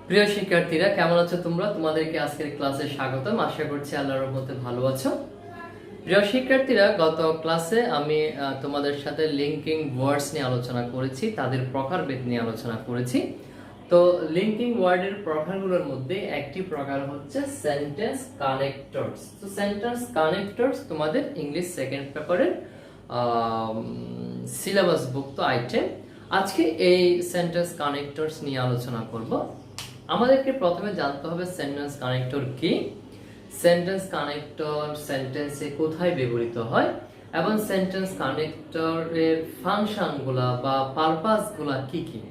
প্রিয় শিক্ষার্থীরা, কেমন আছো তোমরা? তোমাদেরকে আজকের ক্লাসে স্বাগতম। আশা করছি আল্লাহর রহমতে ভালো আছো। প্রিয় শিক্ষার্থীরা, গত ক্লাসে আমি তোমাদের সাথে লিঙ্কিং ওয়ার্ডস নিয়ে আলোচনা করেছি, তাদের প্রকারভেদ নিয়ে আলোচনা করেছি। তো লিঙ্কিং ওয়ার্ডের প্রকারগুলোর মধ্যে একটি প্রকার হচ্ছে সেন্টেন্স কানেক্টরস। তো সেন্টেন্স কানেক্টরস তোমাদের ইংলিশ সেকেন্ড পেপারের সিলেবাসভুক্ত আইটেম। আজকে এই সেন্টেন্স কানেক্টরস নিয়ে আলোচনা করব। আমাদেরকে প্রথমে জানতে হবে সেন্টেন্স কানেক্টর কি, সেন্টেন্স কানেক্টর সেন্টেন্সে কোথায় ব্যবহৃত হয় এবং সেন্টেন্স কানেক্টরের ফাংশনগুলা বা পারপাসগুলা কি কি।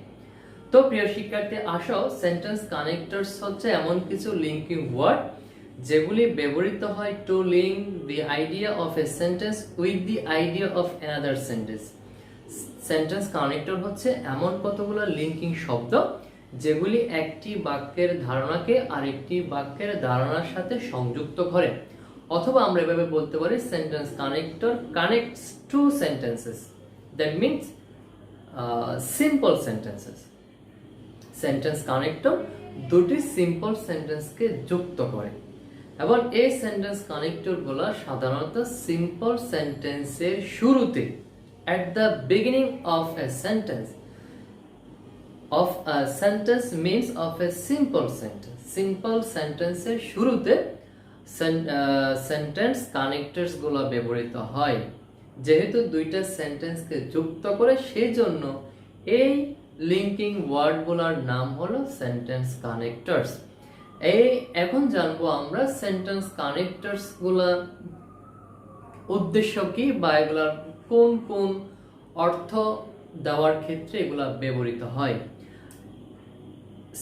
তো প্রিয় শিক্ষার্থী, আসো, সেন্টেন্স কানেক্টরস হচ্ছে এমন কিছু লিঙ্কিং ওয়ার্ড যেগুলি ব্যবহৃত হয় two link the idea of a sentence with the idea of another sentence. Sentence connector হচ্ছে এমন কতগুলো লিঙ্কিং শব্দ যেগুলি একটি বাক্যের ধারণাকে আরেকটি বাক্যের ধারণার সাথে সংযুক্ত করে, অথবা আমরা এভাবে বলতে পারি sentence connector connects two sentences, that means simple sentences. Sentence connector দুটি সিম্পল সেন্টেন্সকে যুক্ত করে এবং এই সেন্টেন্স কানেক্টরগুলো সাধারণত সিম্পল সেন্টেন্সের শুরুতে, at the beginning of a sentence means of a simple sentence. Simple সেন্টেন্সের শুরুতে সেন্টেন্স কানেক্টরস গুলো ব্যবহৃত হয়। যেহেতু দুইটা সেন্টেন্সকে যুক্ত করে, সেই জন্য এই লিঙ্কিং ওয়ার্ডগুলোর নাম হলো সেন্টেন্স কানেক্টরস। এখন জানবো আমরা সেন্টেন্স কানেক্টরস গুলা উদ্দেশ্য কি বা এগুলার কোন কোন অর্থ দেওয়ার ক্ষেত্রে এগুলা ব্যবহৃত হয়।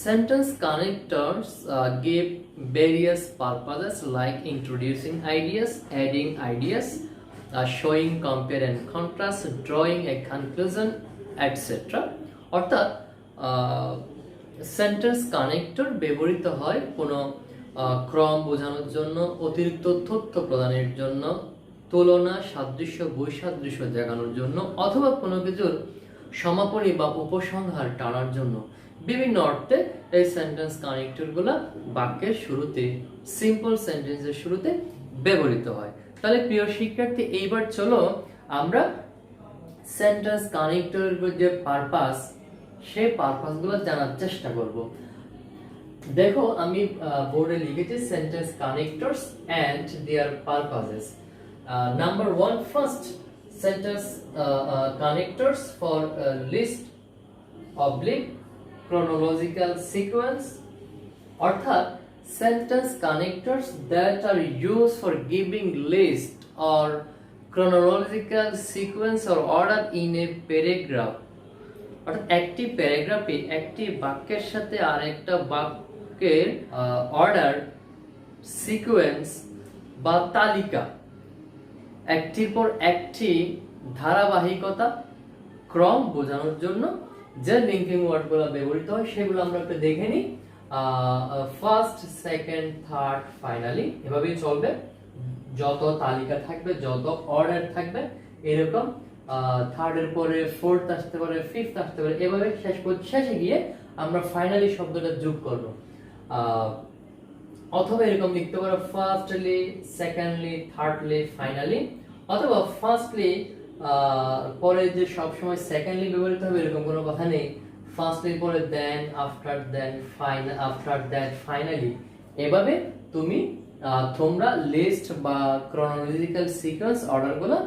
Sentence connectors give various purposes like introducing ideas, adding ideas, showing compare and contrast, drawing a conclusion, etc. অর্থাৎ সেন্টেন্স কানেক্টর ব্যবহৃত হয় কোনো ক্রম বোঝানোর জন্য, অতিরিক্ত তথ্য প্রদানের জন্য, তুলনা, সাদৃশ্য, বৈসাদৃশ্য দেখানোর জন্য, অথবা কোনো কিছুর সমাপনী বা উপসংহার টানার জন্য। বিভিন্ন অর্থে এই সেন্টেন্স কানেক্টরগুলো বাক্যের শুরুতে, সিম্পল সেন্টেন্সের শুরুতে ব্যবহৃত হয়। তাহলে প্রিয় শিক্ষার্থী, এইবার চলো আমরা সেন্টেন্স কানেক্টরের যে পারপাস, সেই পারপাসগুলো জানার চেষ্টা করব। দেখো, আমি বোর্ডে লিখেছি sentence connectors and their purposes. Number one, first sentence connectors for list oblique chronological sequence, অর্থাৎ sentence connectors that are used for giving list or chronological sequence or order in a paragraph। অর্থাৎ একটি প্যারাগ্রাফে একটি বাক্যের সাথে আরেকটা বাক্যের order, sequence বা তালিকা, একটির পর একটি ধারাবাহিকতা, ক্রম বোঝানোর জন্য যে লিঙ্কিং ওয়ার্ডগুলো ব্যবহৃত হয় সেগুলো আমরা একটু দেখে নিই। ফার্স্ট, সেকেন্ড, থার্ড, ফাইনালি, এভাবেই চলবে। যত তালিকা থাকবে, যত অর্ডার থাকবে, এরকম থার্ডের পরে ফোর্থ আসতে পারে, ফিফথ আসতে পারে, এভাবে শেষে গিয়ে আমরা ফাইনালি শব্দটা যোগ করব। অথবা এরকম লিখতে পারো ফার্স্টলি, সেকেন্ডলি, থার্ডলি, ফাইনালি, অথবা ফার্স্টলি পরে যে সব সময় সেকেন্ডলি ব্যবহৃত হবে এরকম কোনো কথা নেই। ফার্স্টলি পরে then, after then, after that, finally. এভাবে তোমরা লিস্ট বা ক্রনোলজিক্যাল সিকোয়েন্স অর্ডারগুলো,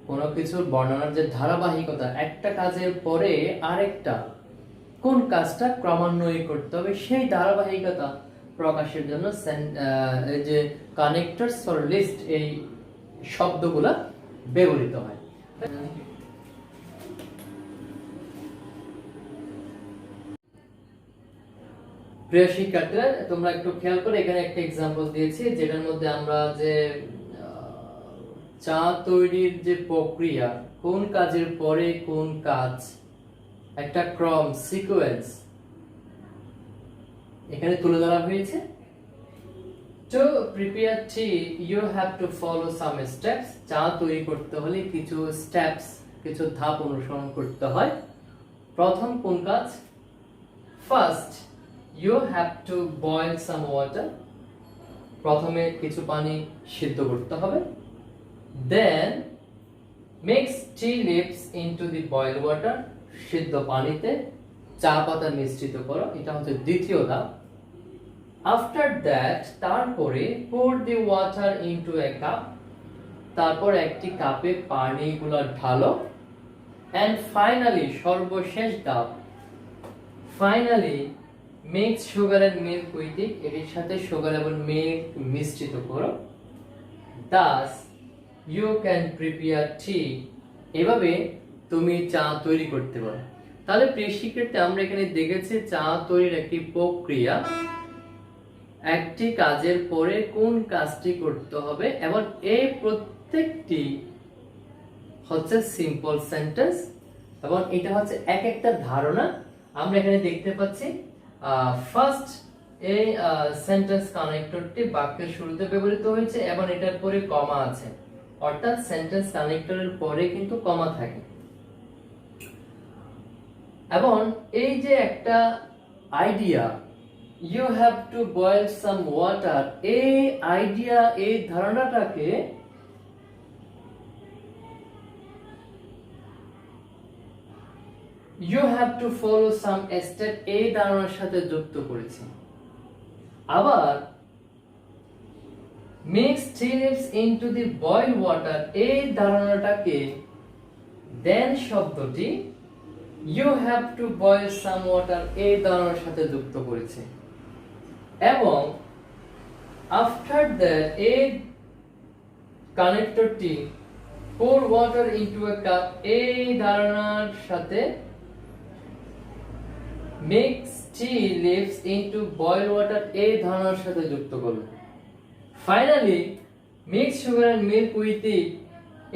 কোনো কিছুর বর্ণনার যে ধারাবাহিকতা, একটা কাজের পরে আরেকটা কোন কাজটা ক্রমান্বয়ে করতে হবে, সেই ধারাবাহিকতা প্রকাশের জন্য এই যে কানেক্টরস ফর লিস্ট, এই শব্দগুলা ব্যবহৃত হয়। প্রিয় শিক্ষার্থীরা, তোমরা একটু খেয়াল করে, এখানে একটা এক্সাম্পল দিয়েছি যেটার মধ্যে আমরা যে চা তৈরির যে প্রক্রিয়া, কোন কাজের পরে কোন কাজ, একটা ক্রম, সিকোয়েন্স এখানে তুলে ধরা হয়েছে। To prepare tea, you have to follow some steps. চা তৈরি করতে হলে কিছু স্টেপস, কিছু ধাপ অনুসরণ করতে হয়। প্রথম কোন কাজ? First, you have to boil some water. প্রথমে কিছু পানি সিদ্ধ করতে হবে। Then mix tea leaves into the boiled water. সিদ্ধ পানিতে চা পাতা মিশ্রিত করো, এটা হচ্ছে দ্বিতীয় ধাপ। After that, তারপরে pour the water into a cup. তারপর একটি কাপে পানিগুলো ঢালো। And finally, সর্বশেষ ধাপ, finally mix sugar and milk with it. এর সাথে সুগার এবং মিল্ক মিশ্রিত করো। Thus you can prepare tea. এভাবে তুমি চা তৈরি করতে পারো। তাহলে প্রিয় শিক্ষার্থী, আমরা এখানে দেখেছি চা তৈরির একটি প্রক্রিয়া, একটি কাজের পরে কোন কাজটি করতে হবে, এবং এই প্রত্যেকটি হচ্ছে সিম্পল সেন্টেন্স, এবং এটা হচ্ছে এক একটা ধারণা। আমরা এখানে দেখতে পাচ্ছি ফার্স্ট এই সেন্টেন্স কানেক্টরটি বাক্যের শুরুতে ব্যবহৃত হয়েছে এবং এটার পরে কমা আছে, অর্থাৎ সেন্টেন্স কানেক্টরের পরে কিন্তু কমা থাকে। এবং এই যে একটা idea, you have to boil some water, এই আইডিয়া, এই ধারণাটাকে you have to follow some step এই ধারণার সাথে যুক্ত করেছি। আবার mix tea leaves into the boiled water, এই ধারণাটাকে then শব্দটি you have to boil some water এই ধারণার সাথে যুক্ত করেছি। এবং after that এই কানেক্টরটি pour water into a cup এই ধারণার সাথে mix tea leaves into boiled water এই ধারণার সাথে যুক্ত করব। Finally mix sugar and milk with it,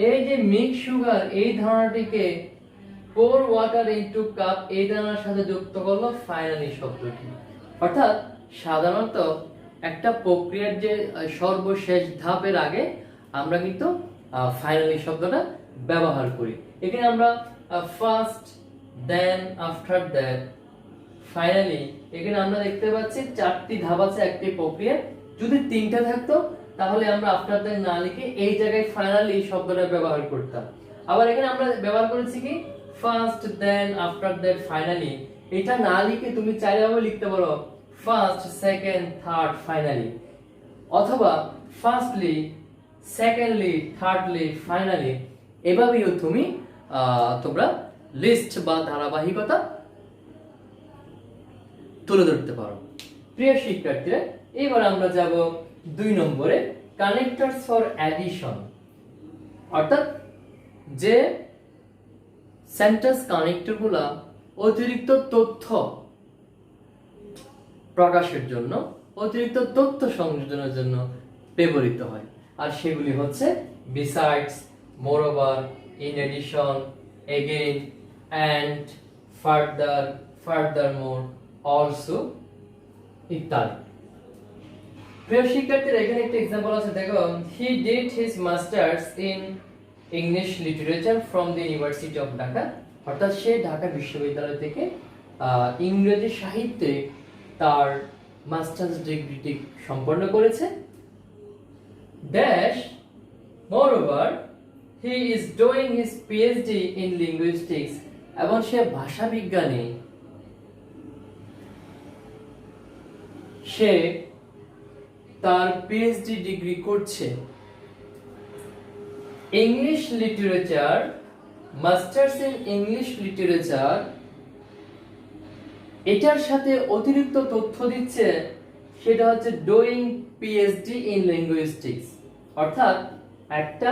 এই যে mix sugar এই ধারণাটিকে pour water into cup এই ধারণার সাথে যুক্ত করলো ফাইনালি শব্দটি। অর্থাৎ সাধারণত একটা প্রক্রিয়ার যে সর্বশেষ ধাপের আগে আমরা কিন্তু ফাইনালি শব্দটা ব্যবহার করি। এখানে আমরা first, then, after that, finally, এখানে আমরা দেখতে পাচ্ছি চারটি ধাপ আছে একটি প্রক্রিয়া। যদি তিনটা থাকতো তাহলে আমরা আফটার দ্যাট না লিখে এই জায়গায় ফাইনালি শব্দটা ব্যবহার করতাম। আবার এখানে আমরা ব্যবহার করেছি কি first, then, after that, finally. এটা না লিখে তুমি চাইলেও লিখতে পারো ফার্স্ট, সেকেন্ড, থার্ড, ফাইনালি, অথবা ফার্স্টলি, সেকেন্ডলি, থার্ডলি, ফাইনালি। এভাবেও তুমি তোমরা লিস্ট বা ধারাবাহিকতা তুলে ধরতে পারো। প্রিয় শিক্ষার্থীরা, এবার আমরা যাব 2 নম্বরে, কানেক্টরস ফর অ্যাডিশন। অর্থাৎ যে সেন্টেন্স কানেক্টরগুলো অতিরিক্ত তথ্য প্রকাশের জন্য, অতিরিক্ত তথ্য সংযোজনের জন্য ব্যবহৃত হয়, আর সেগুলি হচ্ছে besides, moreover, in addition, again, and, further, furthermore, also ইত্যাদি। প্রিয় শিক্ষার্থীরা, এখানে একটা एग्जांपल আছে, দেখো, he did his masters in English literature from the university of Dhaka. অর্থাৎ সে ঢাকা বিশ্ববিদ্যালয় থেকে ইংরেজি সাহিত্যে তার মাস্টার্স ডিগ্রিটি সম্পন্ন করেছে। Dash, moreover he is doing his PhD in linguistics, এবং সে ভাষা বিজ্ঞানে সে তার পিএইচডি ডিগ্রি করছে। English literature, masters in English literature, এটার সাথে অতিরিক্ত তথ্য দিচ্ছে, সেটা হচ্ছে ডুইং পিএইচডি ইন লিঙ্গুইস্টিক্স। অর্থাৎ একটা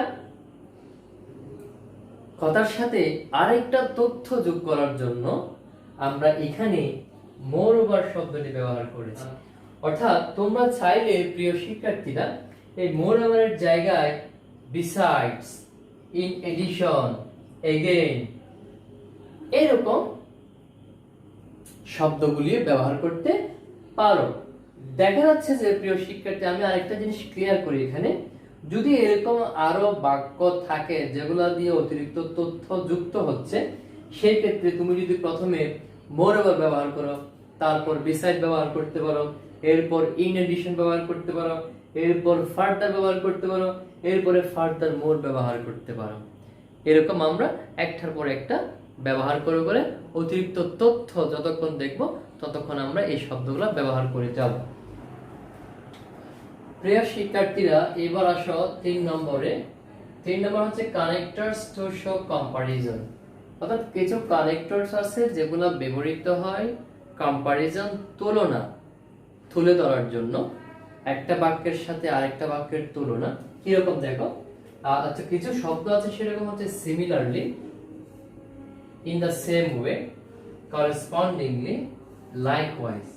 কথার সাথে আরেকটা তথ্য যোগ করার জন্য আমরা এখানে মোরওভার শব্দটি ব্যবহার করেছি। অর্থাৎ তোমরা চাইলে প্রিয় শিক্ষার্থীরা এই মোরওভারের জায়গায় বিসাইডস, ইন এডিশন, এগেইন এরকম শব্দগুলি ব্যবহার করতে পারো। দেখা যাচ্ছে যে প্রিয় শিক্ষার্থী, আমি আরেকটা জিনিস ক্লিয়ার করি এখানে, যদি এরকম আরো বাক্য থাকে যেগুলো দিয়ে অতিরিক্ত তথ্য যুক্ত হচ্ছে, সেই ক্ষেত্রে তুমি যদি প্রথমে মোরওভার ব্যবহার করো, তারপর বিসাইড ব্যবহার করতে পারো, এরপর ইন এডিশন ব্যবহার করতে পারো, এরপর ফার্দার ব্যবহার করতে পারো, এরপরে ফার্দার মোর ব্যবহার করতে পারো। এরকম আমরা একটার পর একটা ব্যবহার করে করে অতিরিক্ত তথ্য যতক্ষণ দেখব ততক্ষণ আমরা এই শব্দগুলো ব্যবহার করে যাব। প্রিয় শিক্ষার্থীরা, এবার আসো 3 নম্বরে। 3 নম্বর হচ্ছে কানেক্টরস টু শো কম্পারিজন। অর্থাৎ কিছু কানেক্টরস আছে যেগুলো ব্যবহৃত হয় কম্পারিজন, তুলনা তুলে ধরার জন্য, একটা বাক্যের সাথে আরেকটা বাক্যের তুলনা। কিরকম দেখো, আচ্ছা কিছু শব্দ আছে সেরকম হচ্ছে similarly, in the same way, correspondingly, likewise.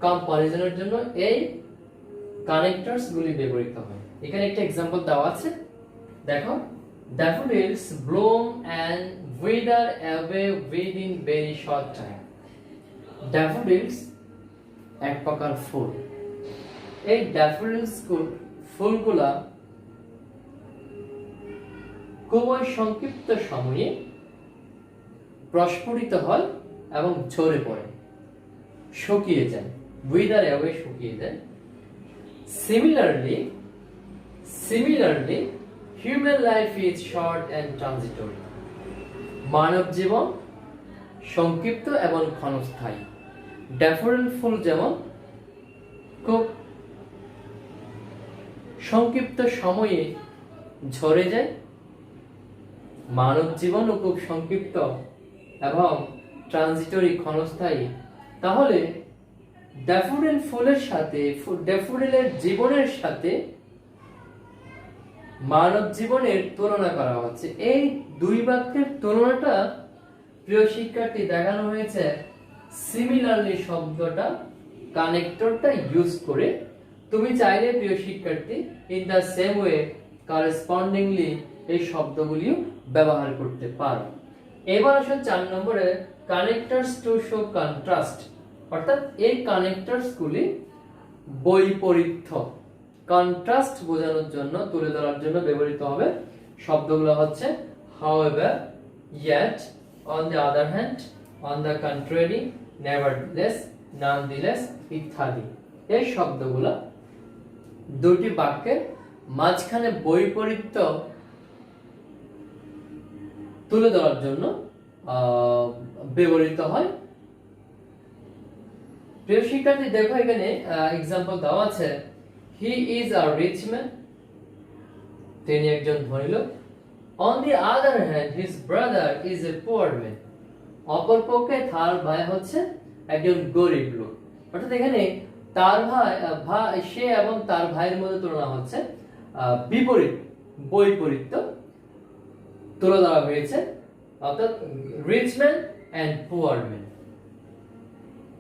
কম্পারিজনের জন্য এই কানেক্টরস গুলি ব্যবহৃত হয়। এখানে একটা एग्जांपल দেওয়া আছে, দেখো, daffodils bloom and wither away within very short time. daffodils এক প্রকার ফুল। এই daffodils ফুলগুলা খুবই সংক্ষিপ্ত সময়ে প্রস্ফুটিত হয় এবং ঝরে পড়ে, শুকিয়ে যায়, wither away, শুকিয়ে যায়। Similarly, human life is short and transitory. মানব জীবন সংক্ষিপ্ত এবং ক্ষণস্থায়ী। ড্যাফোডিল ফুল যেমন খুব সংক্ষিপ্ত সময়ে ঝরে যায়, মানব জীবনও খুব সংক্ষিপ্ত এবং ট্রানজিটরি, ক্ষণস্থায়ী। তাহলে ড্যাফোডিল ফুলের সাথে, ড্যাফোডিলের জীবনের সাথে মানব জীবনের তুলনা করা হচ্ছে। এই দুই বাক্যের তুলনাটা প্রিয় শিক্ষার্থী দেখানো হয়েছে সিমিলারলি শব্দটা, কানেক্টরটা ইউজ করে। তুমি চাইলে প্রিয় শিক্ষার্থী ইন দ্য সেম ওয়ে, করেসপন্ডিংলি এই শব্দগুলিও ব্যবহার করতে পারো। এবার আসুন 4 নম্বরে, কানেক্টরস টু শো কন্ট্রাস্ট। অর্থাৎ এই কানেক্টরস গুলি বৈপরীত্য, কন্ট্রাস্ট বোঝানোর জন্য, তুলে ধরার জন্য ব্যবহৃত হবে। শব্দগুলো হচ্ছে however, yet, on the other hand, on the contrary, nevertheless, nonetheless ইত্যাদি। এই শব্দগুলো দুটি বাক্যের মাঝখানে বৈপরীত্য তুলে ধরার জন্য ব্যবহৃত হয়। প্রিয় শিক্ষার্থী দেখো, এখানে एग्जांपल দেওয়া আছে, he is a rich man, তিনি একজন ধনী লোক। on the other hand, his brother is a poor man, অপরপক্ষে তার ভাই হচ্ছে একজন গরিব লোক। অর্থাৎ এখানে তার ভাই, সে এবং তার ভাইয়ের মধ্যে তুলনা হচ্ছে, বিপরীত, বৈপরীত্য তুলে ধরা হয়েছে। অর্থাৎ rich man and poor man.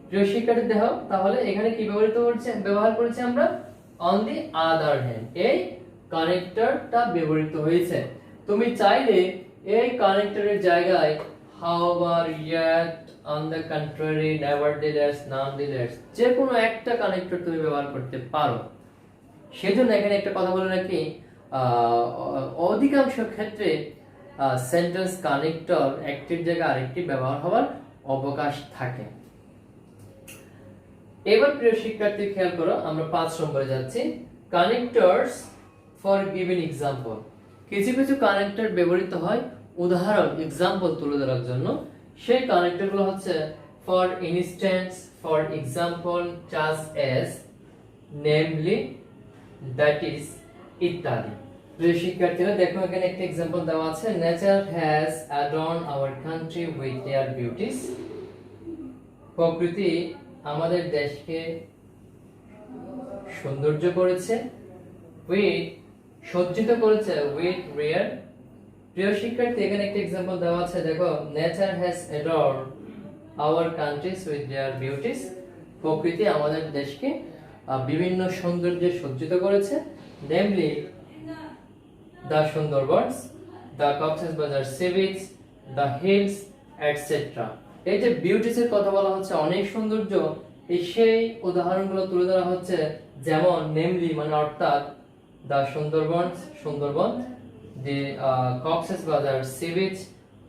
প্রিয় শিক্ষার্থী দেখো, তাহলে এখানে কি ব্যবহার করেছি আমরা, অন দি আদার হ্যান্ড, এই কানেক্টরটা ব্যবহৃত হয়েছে। তুমি চাইলে এই কানেক্টরের জায়গায় however, yet, on the contrary, nevertheless, nonetheless যে কোনো একটা কানেক্টর তুমি ব্যবহার করতে পারো। সেজন্য এখানে একটা কথা বলে রাখি, অধিকাংশ ক্ষেত্রে সেন্টেন্স কানেক্টর একটির জায়গায় আরেকটি ব্যবহার হওয়ার অবকাশ থাকে। এবার প্রিয় শিক্ষার্থী খেয়াল করো, আমরা 5 নম্বরে যাচ্ছি, কানেক্টরস ফর গিভেন এক্সাম্পল। কিছু কিছু কানেক্টর ব্যবহৃত হয় উদাহরণ, এক্সাম্পল তুলে ধরার জন্য। সেই কানেক্টরগুলো হচ্ছে for instance, for example, just as, namely, that is ইত্যাদি। প্রিয় শিক্ষার্থীরা দেখো, এখানে একটা এক্সাম্পল দেওয়া আছে, nature has adorn our country with their beauties. প্রকৃতি আমাদের দেশকে সৌন্দর্য করেছে, উইথ, সজ্জিত করেছে, উইথ রেয়ার। প্রিয় শিক্ষার্থী এখানে একটা एग्जांपल দেওয়া আছে, দেখো, nature has adorn our countries with their beauties. প্রকৃতি আমাদের দেশকে বিভিন্ন সৌন্দর্যে সজ্জিত করেছে, namely the Sundarbans, the Cox's Bazar sea beach, the hills, etc. এই যে বিউটিস এর কথা বলা হচ্ছে, অনেক সৌন্দর্য, এই সেই উদাহরণগুলো তুলে ধরা হচ্ছে, যেমন নেমলি মানে অর্থাৎ, the Sundarbans, Sundarban, the Cox's Bazar sea beach,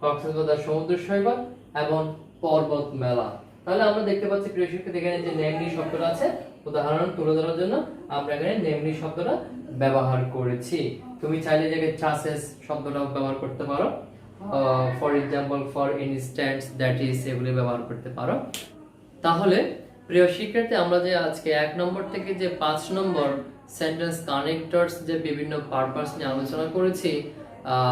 Cox's Bazar সমুদ্র সৈকত এবং পর্বত মেলা। তাহলে আমরা দেখতে পাচ্ছি প্রিয় শিক্ষার্থী এখানে যে নেমনি শব্দটা আছে উদাহরণ তুলে ধরার জন্য আমরা এখানে নেমনি শব্দটা ব্যবহার করেছি। তুমি চাইলে জায়গায় চাষেস শব্দটাও ব্যবহার করতে পারো, for example, for instance, that is, এগুলি ব্যবহার করতে পারো। তাহলে প্রিয় শিক্ষার্থী আমরা যে আজকে 1 নম্বর থেকে যে 5 নম্বর সেন্টেন্স কানেক্টরস যে বিভিন্ন পারপাস নিয়ে আলোচনা করেছি,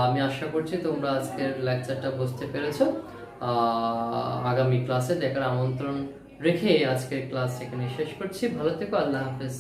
আমি আশা করছি তোমরা আজকের লেকচারটা বুঝতে পেরেছো। আগামী ক্লাসে দেখার আমন্ত্রণ রেখে আজকের ক্লাস এখানে শেষ করছি। ভালো থেকো, আল্লাহ হাফেজ।